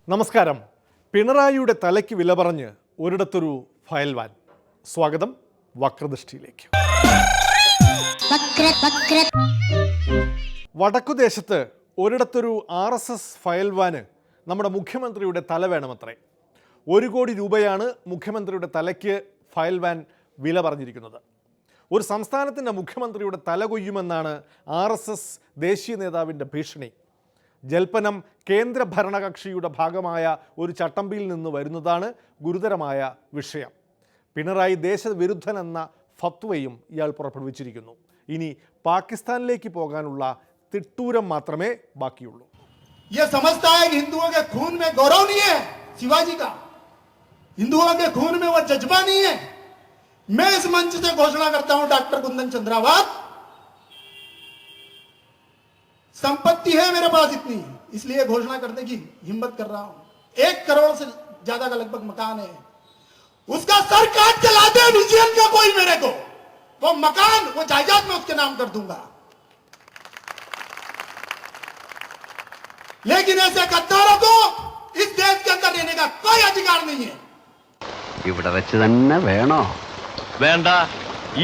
നമസ്കാരം. പിണറായിയുടെ തലയ്ക്ക് വില പറഞ്ഞ് ഒരിടത്തൊരു ഫയൽ വാൻ. സ്വാഗതം വക്രദൃഷ്ടിയിലേക്ക്. വടക്കുദേശത്ത് ഒരിടത്തൊരു RSS ഫയൽ വാന് നമ്മുടെ മുഖ്യമന്ത്രിയുടെ തല വേണമത്രേ. 1 കോടി രൂപയാണ് മുഖ്യമന്ത്രിയുടെ തലയ്ക്ക് ഫയൽ വാൻ വില പറഞ്ഞിരിക്കുന്നത്. ഒരു സംസ്ഥാനത്തിൻ്റെ മുഖ്യമന്ത്രിയുടെ തല കൊയ്യുമെന്നാണ് RSS ദേശീയ നേതാവിൻ്റെ ഭീഷണി. ജൽപ്പനം കേന്ദ്ര ഭരണകക്ഷിയുടെ ഭാഗമായ ഒരു ചട്ടമ്പിയിൽ നിന്ന് വരുന്നതാണ് ഗുരുതരമായ വിഷയം. പിണറായി ദേശവിരുദ്ധനെന്ന ഫത്വയും ഇയാൾ പുറപ്പെടുവിച്ചിരിക്കുന്നു. ഇനി പാകിസ്ഥാനിലേക്ക് പോകാനുള്ള തിട്ടൂരം മാത്രമേ ബാക്കിയുള്ളൂ. ये समझता है कि हिंदुओं के खून में गौरव नहीं है शिवाजी का, हिंदुओं के खून में वो जज्बा नहीं है. मैं इस मंच से घोषणा करता हूं, डॉक्टर कुंदन चंद्रावात, संपत्ति है मेरे पास इतनी, इसलिए घोषणा करने की हिम्मत कर रहा हूं. 1 करोड़ से ज्यादा का लगभग मकान है, उसका सर काट के ला दे विजयन का कोई मेरे को, वो मकान वो जायदाद में उसके नाम कर दूंगा. लेकिन ऐसे गद्दारों को इस देश के अंदर रहने का कोई अधिकार नहीं है. ഇവിടെ വെച്ച് തന്നെ വേണോ? വേണ്ട.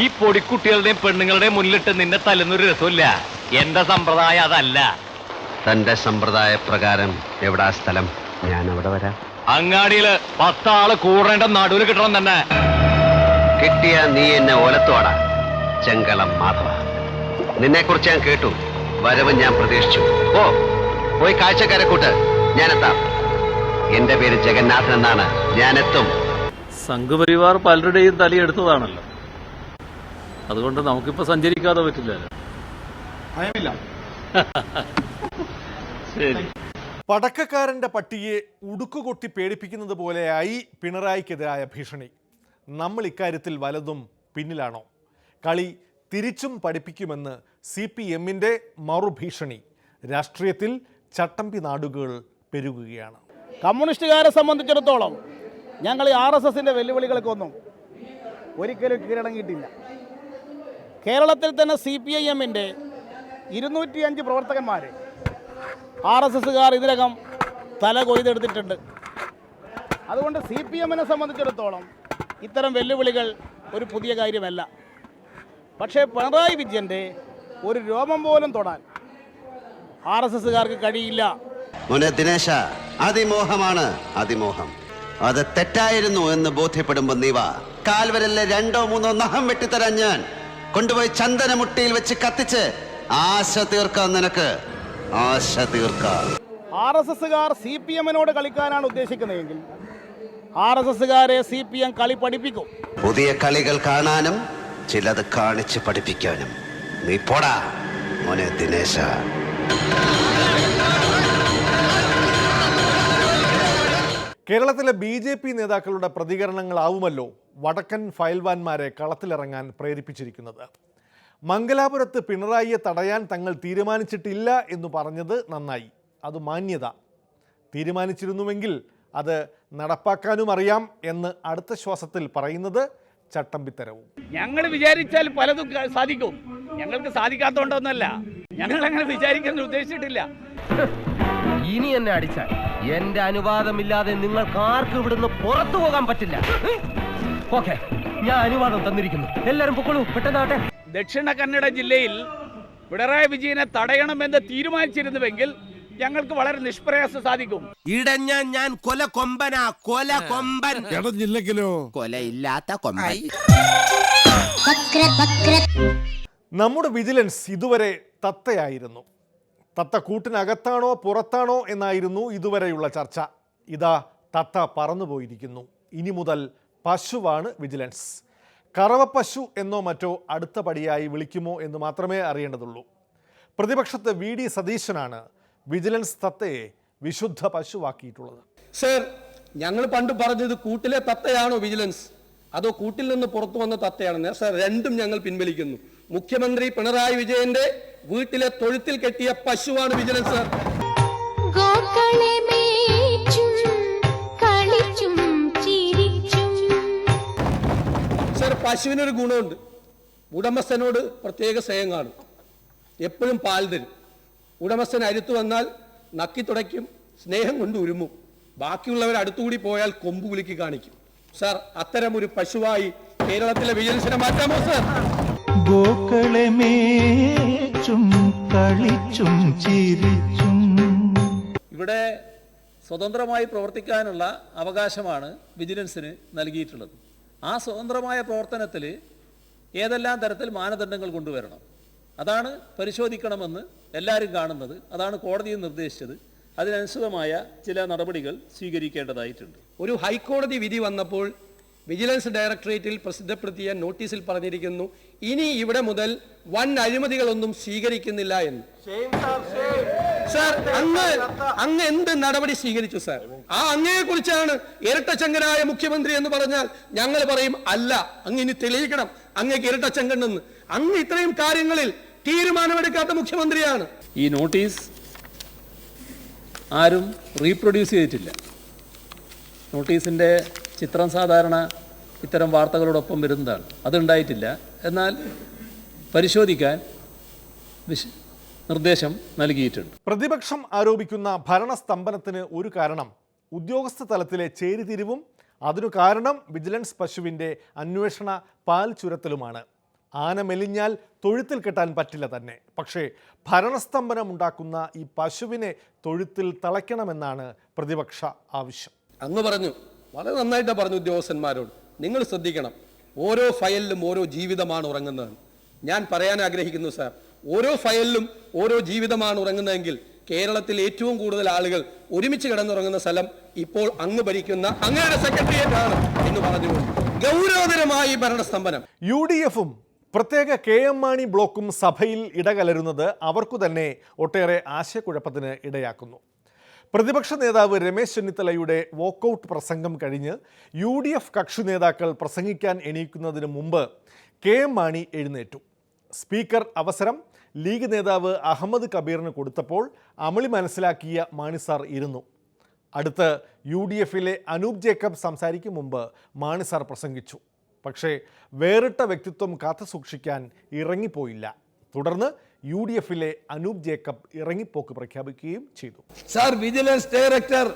ഈ പൊടിക്കുട്ടികളുടെയും പെണ്ണുങ്ങളുടെയും മുന്നിലിട്ട് നിന്നെ തല്ലുന്നൊരു രസമില്ല. എന്റെ സമ്പ്രദായം അതല്ല. തന്റെ സമ്പ്രദായ പ്രകാരം എവിടാ സ്ഥലം? ഞാൻ അവിടെ വരാം. അങ്ങാടിയില് 10 ആള് കൂടേണ്ട നടുവിൽ കിട്ടണം തന്നെ. കിട്ടിയ നീ എന്നെ ഓലത്തോടാ ചെങ്കളം മാധവ. നിന്നെ കുറിച്ച് ഞാൻ കേട്ടു, വരവ് ഞാൻ പ്രതീക്ഷിച്ചു. പോയി കാഴ്ചക്കാരെ കൂട്ട്, ഞാനെത്താം. എന്റെ പേര് ജഗന്നാഥൻ എന്നാണ്, ഞാനെത്തും. സംഘപരിവാർ പലരുടെയും തലയെടുത്തതാണല്ലോ, അതുകൊണ്ട് നമുക്കിപ്പോ സഞ്ചരിക്കാതെ പറ്റില്ലല്ലോ. ശരി. പടക്കക്കാരൻ്റെ പട്ടിയെ ഉടുക്കുകൊട്ടി പേടിപ്പിക്കുന്നത് പോലെയായി പിണറായിക്കെതിരായ ഭീഷണി. നമ്മൾ ഇക്കാര്യത്തിൽ വലതും പിന്നിലാണോ? കളി തിരിച്ചും പഠിപ്പിക്കുമെന്ന് CPMന്റെ മറുഭീഷണി. രാഷ്ട്രീയത്തിൽ ചട്ടമ്പി നാടുകൾ പെരുകുകയാണ്. കമ്മ്യൂണിസ്റ്റുകാരെ സംബന്ധിച്ചിടത്തോളം ഞങ്ങൾ ഈ RSSന്റെ വെല്ലുവിളികൾക്കൊന്നും ഒരിക്കലും കീഴടങ്ങിയിട്ടില്ല. കേരളത്തിൽ തന്നെ CPIMന്റെ 205 പ്രവർത്തകന്മാർ RSSകാർ ഇതിനകം തല കൊയ്തെടുത്തിട്ടുണ്ട്. അതുകൊണ്ട് CPMനെ സംബന്ധിച്ചിടത്തോളം ഇത്തരം വെല്ലുവിളികൾ ഒരു പുതിയ കാര്യമല്ല. പക്ഷേ പിണറായി വിജയൻ്റെ ഒരു രോമം പോലും തൊടാൻ RSSകാർക്ക് കഴിയില്ല. മോനെ ദിനേശ, അതിമോഹമാണ് അതിമോഹം. അത് തെറ്റായിരുന്നു എന്ന് ബോധ്യപ്പെടുമ്പോ നീ വാ. കാൽവരലിലെ 2 or 3 നഖം വെട്ടിത്തരാൻ ഞാൻ. കൊണ്ടുപോയി ചന്ദനമുട്ടിയിൽ വെച്ച് കത്തിച്ച് ആശ തീർക്കാം. നിനക്ക് ആശ തീർക്കാം. RSSകാർ CPMനോട് കളിക്കാനാണ് ഉദ്ദേശിക്കുന്നതെങ്കിൽ RSSകാരെ CPM കളി പഠിപ്പിക്കും. പുതിയ കളികൾ കാണാനും ചിലത് കാണിച്ച് പഠിപ്പിക്കാനും. നീ പോടാ മോനെ ദിനേശ. കേരളത്തിലെ BJP നേതാക്കളുടെ പ്രതികരണങ്ങളാവുമല്ലോ വടക്കൻ ഫയൽവാന്മാരെ കളത്തിലിറങ്ങാൻ പ്രേരിപ്പിച്ചിരിക്കുന്നത്. മംഗലാപുരത്ത് പിണറായിയെ തടയാൻ തങ്ങൾ തീരുമാനിച്ചിട്ടില്ല എന്ന് പറഞ്ഞത് നന്നായി. അത് മാന്യത. തീരുമാനിച്ചിരുന്നുവെങ്കിൽ അത് നടപ്പാക്കാനും അറിയാം എന്ന് അടുത്ത ശ്വാസത്തിൽ പറയുന്നത് ചട്ടമ്പിത്തരവും. ഞങ്ങൾ വിചാരിച്ചാൽ പലതും സാധിക്കും. ഞങ്ങൾക്ക് സാധിക്കാത്തതുകൊണ്ടൊന്നല്ല, ഞങ്ങൾ അങ്ങനെ വിചാരിക്കാൻ ഉദ്ദേശിച്ചിട്ടില്ല. ഇനി എന്നെ അടിച്ചാൽ എന്റെ അനുവാദമില്ലാതെ നിങ്ങൾക്ക് ആർക്കും ഇവിടുന്ന് പുറത്തു പോകാൻ പറ്റില്ല. ഓക്കെ, ഞാൻ അനുവാദം തന്നിരിക്കുന്നു. എല്ലാവരും പൊക്കോളൂ, പെട്ടെന്നാട്ടെ. ദക്ഷിണ കന്നഡ ജില്ലയിൽ പിണറായി വിജയനെ തടയണമെന്ന് തീരുമാനിച്ചിരുന്നുവെങ്കിൽ ഞങ്ങൾക്ക് വളരെ നിഷ്പ്രയാസം സാധിക്കും. ഇടഞ്ഞ ഞാൻ കൊല കൊമ്പനാ, കൊല കൊമ്പൻ. ഇടഞ്ഞില്ലെങ്കിലോ കൊലയില്ലാത്ത കൊമ്പൻ. നമ്മുടെ വിജിലൻസ് ഇതുവരെ തത്തയായിരുന്നു. തത്ത കൂട്ടിനകത്താണോ പുറത്താണോ എന്നായിരുന്നു ഇതുവരെയുള്ള ചർച്ച. ഇതാ തത്ത പറന്നുപോയിരിക്കുന്നു. ഇനി മുതൽ പശുവാണ് വിജിലൻസ്. കറവപ്പശു എന്നോ മറ്റോ അടുത്ത പടിയായി വിളിക്കുമോ എന്ന് മാത്രമേ അറിയേണ്ടതുള്ളൂ. പ്രതിപക്ഷത്ത് VD സതീശനാണ് വിജിലൻസ് തത്തയെ വിശുദ്ധ പശുവാക്കിയിട്ടുള്ളത്. സർ, ഞങ്ങൾ പണ്ട് പറഞ്ഞത് കൂട്ടിലെ തത്തയാണോ വിജിലൻസ് അതോ കൂട്ടിൽ നിന്ന് പുറത്തു വന്ന തത്തയാണെന്ന്. സർ, രണ്ടും ഞങ്ങൾ പിൻവലിക്കുന്നു. മുഖ്യമന്ത്രി പിണറായി വിജയന്റെ വീട്ടിലെ തൊഴുത്തിൽ കെട്ടിയ പശുവാണ് വിജിലൻസ്. സർ, പശുവിനൊരു ഗുണമുണ്ട്, ഉടമസ്ഥനോട് പ്രത്യേക സ്നേഹം കാണും, എപ്പോഴും പാൽ തരും. ഉടമസ്ഥൻ അരുത്ത് വന്നാൽ നക്കി തുടയ്ക്കും, സ്നേഹം കൊണ്ട് ഉരുമും. ബാക്കിയുള്ളവർ അടുത്തുകൂടി പോയാൽ കൊമ്പ് കുലുക്കി കാണിക്കും. സാർ, അത്തരം ഒരു പശുവായി കേരളത്തിലെ വിജിലൻസിനെ മാറ്റാമോ സാർ? ഗോക്കളെ മേച്ചും കളിച്ചും ചിരിച്ചും. ഇവിടെ സ്വതന്ത്രമായി പ്രവർത്തിക്കാനുള്ള അവകാശമാണ് വിജിലൻസിന് നൽകിയിട്ടുള്ളത്. ആ സ്വതന്ത്രമായ പ്രവർത്തനത്തിൽ ഏതെല്ലാം തരത്തിൽ മാനദണ്ഡങ്ങൾ കൊണ്ടുവരണം, അതാണ് പരിശോധിക്കണമെന്ന് എല്ലാവരും കാണുന്നത്. അതാണ് കോടതിയും നിർദ്ദേശിച്ചത്. അതിനനുസൃതമായ ചില നടപടികൾ സ്വീകരിക്കേണ്ടതായിട്ടുണ്ട്. ഒരു ഹൈക്കോടതി വിധി വന്നപ്പോൾ വിജിലൻസ് ഡയറക്ടറേറ്റിൽ പ്രസിദ്ധപ്പെടുത്തിയ നോട്ടീസിൽ പറഞ്ഞിരിക്കുന്നു, ഇനി ഇവിടെ മുതൽ വൻ അഴിമതികളൊന്നും സ്വീകരിക്കുന്നില്ല എന്ന്. സാർ, അങ്ങ് എന്ത് നടപടി സ്വീകരിച്ചു സാർ? ആ അങ്ങയെ കുറിച്ചാണ് ഇരട്ടച്ചങ്കനായ മുഖ്യമന്ത്രി എന്ന് പറഞ്ഞാൽ ഞങ്ങൾ പറയും അല്ല, അങ്ങ് ഇനി തെളിയിക്കണം അങ്ങേക്ക് ഇരട്ടച്ചങ്കണ്ടെന്ന്. അങ്ങ് ഇത്രയും കാര്യങ്ങളിൽ തീരുമാനമെടുക്കാത്ത മുഖ്യമന്ത്രിയാണ്. ഈ നോട്ടീസ് ആരും റീപ്രൊഡ്യൂസ് ചെയ്തിട്ടില്ല. നോട്ടീസിൻ്റെ ചിത്രം സാധാരണ ഇത്തരം വാർത്തകളോടൊപ്പം വരുന്നതാണ്. അതുണ്ടായിട്ടില്ല. എന്നാൽ പരിശോധിക്കാൻ നിർദ്ദേശം നൽകിയിട്ടുണ്ട്. പ്രതിപക്ഷം ആരോപിക്കുന്ന ഭരണസ്തംഭനത്തിന് ഒരു കാരണം ഉദ്യോഗസ്ഥ തലത്തിലെ ചേരിതിരിവും അതിനു കാരണം വിജിലൻസ് പശുവിൻ്റെ അന്വേഷണ പാൽ ചുരത്തലുമാണ്. ആന മെലിഞ്ഞാൽ തൊഴുത്തിൽ കെട്ടാൻ പറ്റില്ല തന്നെ. പക്ഷേ ഭരണസ്തംഭനമുണ്ടാക്കുന്ന ഈ പശുവിനെ തൊഴുത്തിൽ തളയ്ക്കണമെന്നാണ് പ്രതിപക്ഷ ആവശ്യം. അങ്ങ് പറഞ്ഞു, വളരെ നന്നായിട്ടാണ് പറഞ്ഞു ഉദ്യോഗസ്ഥന്മാരോട്, നിങ്ങൾ ശ്രദ്ധിക്കണം, ഓരോ ഫയലിലും ഓരോ ജീവിതമാണ് ഉറങ്ങുന്നത്. ഞാൻ പറയാൻ ആഗ്രഹിക്കുന്നു സാർ, ഓരോ ഫയലിലും ഓരോ ജീവിതമാണ് ഉറങ്ങുന്നതെങ്കിൽ കേരളത്തിൽ ഏറ്റവും കൂടുതൽ ആളുകൾ ഒരുമിച്ച് കിടന്നുറങ്ങുന്ന സ്ഥലം ഇപ്പോൾ അങ്ങ് ഭരിക്കുന്ന അങ്ങയുടെ സെക്രട്ടേറിയറ്റ് ആണ് എന്ന് പറഞ്ഞുകൊണ്ട് ഗൗരവതരമായി ഭരണസ്തംഭനം. UDF-ഉം പ്രത്യേക KM മാണി ബ്ലോക്കും സഭയിൽ ഇടകലരുന്നത് അവർക്കു തന്നെ ഒട്ടേറെ ആശയക്കുഴപ്പത്തിന് ഇടയാക്കുന്നു. പ്രതിപക്ഷ നേതാവ് രമേശ് ചെന്നിത്തലയുടെ വോക്കൌട്ട് പ്രസംഗം കഴിഞ്ഞ് UDF കക്ഷി നേതാക്കൾ പ്രസംഗിക്കാൻ എണീക്കുന്നതിന് മുമ്പ് KM മാണി എഴുന്നേറ്റു. സ്പീക്കർ അവസരം ലീഗ് നേതാവ് അഹമ്മദ് കബീറിന് കൊടുത്തപ്പോൾ അമളി മനസ്സിലാക്കിയ മാണി സാർ ഇരുന്നു. അടുത്ത് UDF-ലെ അനൂപ് ജേക്കബ് സംസാരിക്കും മുമ്പ് മാണി സാർ പ്രസംഗിച്ചു. പക്ഷേ വേറിട്ട വ്യക്തിത്വം കാത്തുസൂക്ഷിക്കാൻ ഇറങ്ങിപ്പോയില്ല. തുടർന്ന് UDF-ലെ അനൂപ് ജേക്കബ് ഇറങ്ങിപ്പോക്ക് പ്രഖ്യാപിക്കുകയും ചെയ്തു. സാർ, വിജിലൻസ് ഡയറക്ടർ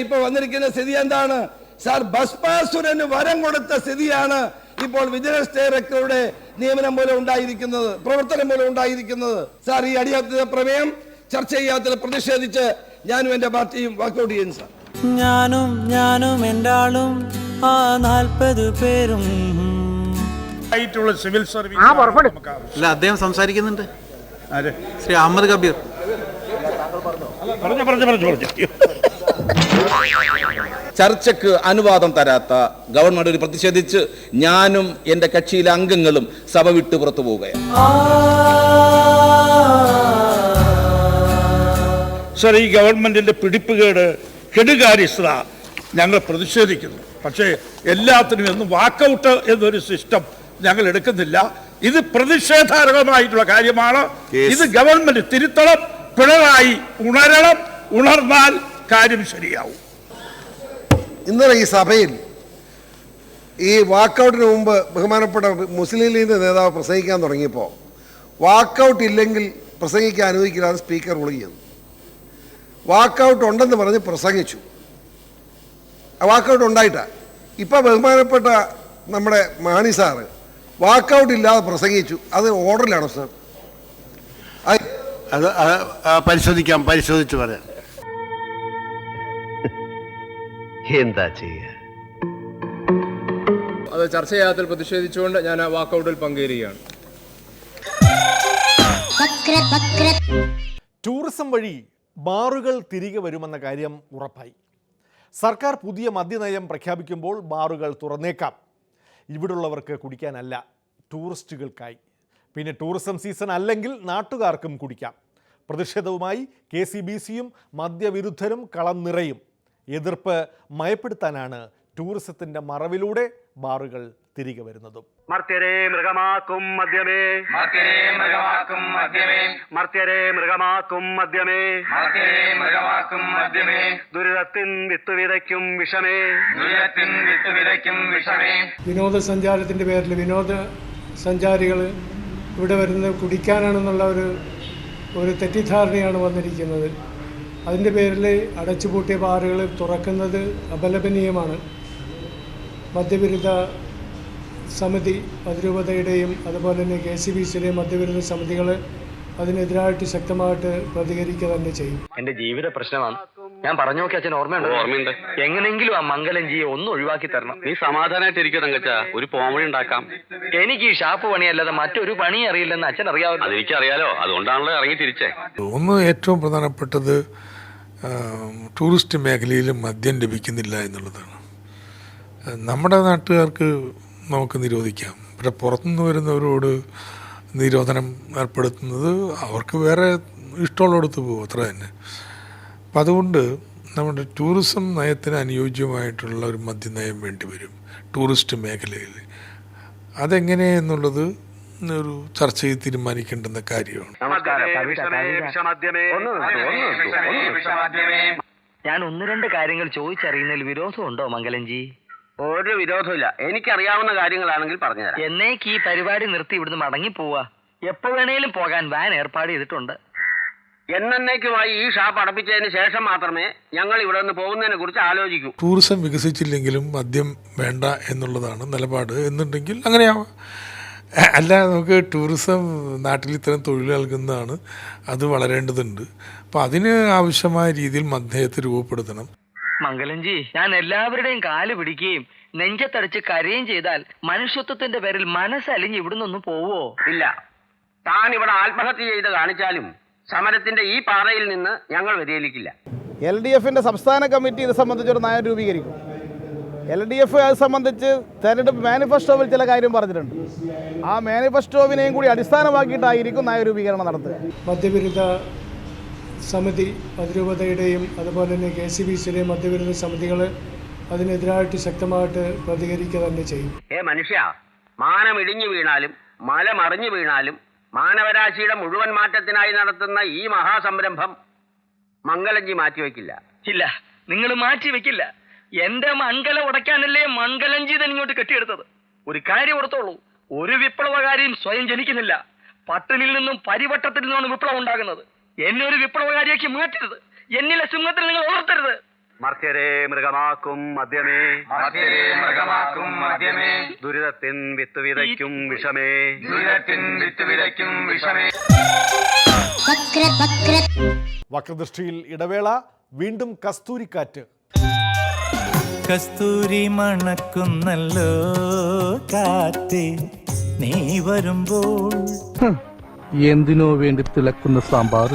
ഇപ്പൊ വന്നിരിക്കുന്ന സ്ഥിതി എന്താണ് സാർ? ഭസ്മാസുരന് വരം കൊടുത്ത സ്ഥിതിയാണ് ഇപ്പോൾ വിജിലൻസ് ഡയറക്ടറുടെ നിയമനം മൂലം ഉണ്ടായിരിക്കുന്നത്, പ്രവർത്തനം മൂലം ഉണ്ടായിരിക്കുന്നത്. സാർ, ഈ അടിയാത്ത പ്രമേയം ചർച്ച ചെയ്യാത്തതിൽ പ്രതിഷേധിച്ച് ഞാനും എന്റെ പാർട്ടിയും വാക്കൗട്ട് ചെയ്യുന്നു സാർ. ഞാനും എൻ്റെ ആളും ആ 40 പേരും. സിവിൽ സർവീസ് അല്ല, അദ്ദേഹം സംസാരിക്കുന്നുണ്ട്. ശ്രീ അഹമ്മദ് കബീർ ചർച്ചയ്ക്ക് അനുവാദം തരാത്ത ഗവൺമെന്റ് പ്രതിഷേധിച്ച് ഞാനും എന്റെ കക്ഷിയിലെ അംഗങ്ങളും സഭ വിട്ട് പുറത്തു പോവുകയാണ്. സർ, ഈ ഗവൺമെന്റിന്റെ പിടിപ്പുകേട്, കെടുകാര്യസ്ഥത ഞങ്ങൾ പ്രതിഷേധിക്കുന്നു. പക്ഷേ എല്ലാത്തിനും എന്നും വാക്കൗട്ട് എന്നൊരു സിസ്റ്റം ഞങ്ങൾ എടുക്കുന്നില്ല. ഇത് പ്രതിഷേധാർഹമായിട്ടുള്ള കാര്യമാണ്. ഇത് ഗവൺമെന്റ് തിരുത്തണം. പിണറായി ഉണരണം. ഉണർന്നാൽ കാര്യം ശരിയാവും. ഇന്നലെ ഈ സഭയിൽ ഈ വാക്കൗട്ടിന് മുമ്പ് ബഹുമാനപ്പെട്ട മുസ്ലിം ലീഗ് നേതാവ് പ്രസംഗിക്കാൻ തുടങ്ങിയപ്പോൾ വാക്കൗട്ട് ഇല്ലെങ്കിൽ പ്രസംഗിക്കാൻ അനുവദിക്കില്ലാതെ സ്പീക്കർ വിളിക്കുന്നു. വാക്കൗട്ട് ഉണ്ടെന്ന് പറഞ്ഞ് പ്രസംഗിച്ചു. വാക്കൗട്ട് ഉണ്ടായിട്ടാണ് ഇപ്പം ബഹുമാനപ്പെട്ട നമ്മുടെ മാണി സാറ് വാക്കൗട്ട് ഇല്ലാതെ പ്രസംഗിച്ചു. അത് ഓർഡറിലാണോ സാർ? അത് പരിശോധിച്ചു പറയാം. എന്താ ചെയ്യുക? അത് ചർച്ച ചെയ്യാത്തതിൽ പ്രതിഷേധിച്ചുകൊണ്ട് ഞാൻ ആ വാക്കൗട്ടിൽ പങ്കുചേരുകയാണ്. ടൂറിസം വഴി ബാറുകൾ തിരികെ വരുമെന്ന കാര്യം ഉറപ്പായി. സർക്കാർ പുതിയ മദ്യനയം പ്രഖ്യാപിക്കുമ്പോൾ ബാറുകൾ തുറന്നേക്കാം. ഇവിടുള്ളവർക്ക് കുടിക്കാനല്ല, ടൂറിസ്റ്റുകൾക്കായി. പിന്നെ ടൂറിസം സീസൺ അല്ലെങ്കിൽ നാട്ടുകാർക്കും കുടിക്കാം. പ്രതിഷേധവുമായി KCBC-യും മദ്യവിരുദ്ധരും കളം നിറയും. എതിർപ്പ് മയപ്പെടുത്താനാണ് ടൂറിസത്തിൻ്റെ മറവിലൂടെ ബാറുകൾ തിരികെ വരുന്നതും. മർത്യരെ മൃഗമാക്കും മദ്യമേ, മർത്യരെ മൃഗമാക്കും മദ്യമേ, മർത്യരെ മൃഗമാക്കും മദ്യമേ, മർത്യരെ മൃഗമാക്കും മദ്യമേ, ദുരിതത്തിൻ വിത്ത് വിതയ്ക്കും വിഷമേ, ദുരിതത്തിൻ വിത്ത് വിതയ്ക്കും വിഷമേ. വിനോദസഞ്ചാരത്തിൻ്റെ പേരിൽ വിനോദസഞ്ചാരികൾ ഇവിടെ വരുന്നത് കുടിക്കാനാണെന്നുള്ള ഒരു തെറ്റിദ്ധാരണയാണ് വന്നിരിക്കുന്നത്. അതിൻ്റെ പേരിൽ അടച്ചുപൂട്ടിയ ബാറുകൾ തുറക്കുന്നത് അപലപനീയമാണ്. മദ്യവിരുദ്ധ സമിതി അതിരൂപതയുടെയും അതുപോലെ തന്നെ KCBCയുടെയും മദ്യവിരുദ്ധ സമിതികൾ അതിനെതിരായിട്ട് ശക്തമായിട്ട് പ്രതികരിക്കുക തന്നെ ചെയ്യും. എന്റെ ജീവിത പ്രശ്നമാണ്. ഞാൻ പറഞ്ഞു നോക്കി അച്ഛൻ ഓർമ്മയുണ്ട്. എങ്ങനെങ്കിലും ആ മംഗലംജിയെ ഒന്ന് ഒഴിവാക്കി തരണം. നീ സമാധാനമായിട്ട് ഇരിക്കും തങ്കച്ച, ഒരു പോംവഴി ഉണ്ടാക്കാം. എനിക്ക് ഈ ഷാപ്പ് പണിയല്ലാതെ മറ്റൊരു പണി അറിയില്ലെന്ന് അച്ഛൻ അറിയാമല്ലോ. അതെനിക്കറിയാലോ, അതുകൊണ്ടാണല്ലോ ഇറങ്ങി തിരിച്ചേ. ഒന്ന് ഏറ്റവും പ്രധാനപ്പെട്ടത് ടൂറിസ്റ്റ് മേഖലയിൽ മദ്യം ലഭിക്കുന്നില്ല എന്നുള്ളതാണ്. നമ്മുടെ നാട്ടുകാർക്ക് നമുക്ക് നിരോധിക്കാം, പക്ഷെ പുറത്തുനിന്ന് വരുന്നവരോട് നിരോധനം ഏർപ്പെടുത്തുന്നത് അവർക്ക് വേറെ ഇഷ്ടമുള്ളിടത്ത് പോകും, അത്ര തന്നെ. അപ്പം അതുകൊണ്ട് നമ്മുടെ ടൂറിസം നയത്തിന് അനുയോജ്യമായിട്ടുള്ള ഒരു മദ്യനയം വേണ്ടി വരും ടൂറിസ്റ്റ് മേഖലയിൽ. അതെങ്ങനെ എന്നുള്ളത് ഒരു ചർച്ച ചെയ്ത് തീരുമാനിക്കേണ്ടുന്ന കാര്യമാണ്. ഞാൻ ഒന്ന് രണ്ട് കാര്യങ്ങൾ ചോദിച്ചറിയുന്നതിൽ വിരോധമുണ്ടോ മംഗലംജി? ഒരു വിരോധമില്ല, എനിക്കറിയാവുന്ന കാര്യങ്ങളാണെങ്കിൽ പറഞ്ഞുതരാം. എന്നേക്ക് ഈ പരിപാടി നിർത്തി ഇവിടുന്ന് മടങ്ങി പോവാ. എപ്പോ വേണേലും പോകാൻ വാൻ ഏർപ്പാട് ചെയ്തിട്ടുണ്ട്. എന്നേക്കുമായി ഈ ഷാപ്പ് അടപ്പിച്ചതിന് ശേഷം മാത്രമേ ഞങ്ങൾ ഇവിടെ നിന്ന് പോകുന്നതിനെ കുറിച്ച് ആലോചിക്കൂ. ടൂറിസം വികസിച്ചില്ലെങ്കിലും മദ്യം വേണ്ട എന്നുള്ളതാണ് നിലപാട് എന്നുണ്ടെങ്കിൽ അങ്ങനെയാവാം. അല്ല, നമുക്ക് ടൂറിസം നാട്ടിൽ ഇത്തരം തൊഴിൽ നൽകുന്നതാണ്, അത് വളരേണ്ടതുണ്ട്. അപ്പം അതിന് ആവശ്യമായ രീതിയിൽ മദ്യത്തെ രൂപപ്പെടുത്തണം. മംഗലംജി, ഞാൻ എല്ലാവരുടെയും കാല് പിടിക്കുകയും നെഞ്ചത്തടിച്ച് കരയുകയും ചെയ്താൽ മനുഷ്യത്വത്തിന്റെ പേരിൽ മനസ്സലിഞ്ഞ് ഇവിടുന്നൊന്നും പോവോ? ഇല്ല, താൻ ഇവിടെ ആത്മഹത്യ ചെയ്ത് കാണിച്ചാലും സമരത്തിന്റെ ഈ പാതയിൽ നിന്ന് ഞങ്ങൾ വ്യതിചലിക്കില്ല. LDFന്റെ സംസ്ഥാന കമ്മിറ്റി ഇത് സംബന്ധിച്ചൊരു നയം രൂപീകരിക്കും. LDF അത് സംബന്ധിച്ച് തെരഞ്ഞെടുപ്പ് മാനിഫെസ്റ്റോവിൽ ചില കാര്യം പറഞ്ഞിട്ടുണ്ട്. ആ മാനിഫെസ്റ്റോവിനെയും കൂടി അടിസ്ഥാനമാക്കിയിട്ടായിരിക്കും നയരൂപീകരണം നടത്തുക. മദ്യവിരുദ്ധ സമിതി അതിരൂപതയുടെയും അതുപോലെ തന്നെ KCBCയുടെയും മദ്യവിരുദ്ധ സമിതികൾ അതിനെതിരായിട്ട് ശക്തമായിട്ട് പ്രതികരിക്കുക തന്നെ ചെയ്യും. മനുഷ്യ, മാനം ഇടിഞ്ഞു വീണാലും മല മറിഞ്ഞു വീണാലും മാനവരാശിയുടെ മുഴുവൻ മാറ്റത്തിനായി നടത്തുന്ന ഈ മഹാസംരംഭം മംഗലംജി മാറ്റിവെക്കില്ല. ഇല്ല, നിങ്ങൾ മാറ്റിവെക്കില്ല. എന്റെ മംഗലം ഉടയ്ക്കാനല്ലേ മംഗലംജി തന്നെ ഇങ്ങോട്ട് കെട്ടിയെടുത്തത്. ഒരു കാര്യം ഓർത്തോളൂ, ഒരു വിപ്ലവകാരിയും സ്വയം ജനിക്കുന്നില്ല. പട്ടിണിയിൽ നിന്നും പരിവട്ടത്തിൽ നിന്നാണ് വിപ്ലവം ഉണ്ടാകുന്നത്. എന്നെ ഒരു വിപ്ലവകാരിയാക്കി മാറ്റരുത്. എന്നിലെ സിംഹത്തിൽ നിങ്ങൾ ഉണർത്തരുത്. മർത്യരെ മൃഗമാക്കും മദ്യമേ, മർത്യരെ മൃഗമാക്കും മദ്യമേ, ദുരിതത്തിൻ വിത്ത് വിതയ്ക്കും വിഷമേ, ദുരിതത്തിൻ വിത്ത് വിതയ്ക്കും വിഷമേ. വക്രദൃഷ്ടിയിൽ ഇടവേള. വീണ്ടും കസ്തൂരിക്കാറ്റ്. കസ്തൂരി മണക്കുന്നല്ലോ കാറ്റ് നീ വരുമ്പോൾ. എന്തിനോ വേണ്ടി തിളക്കുന്ന സാമ്പാർ.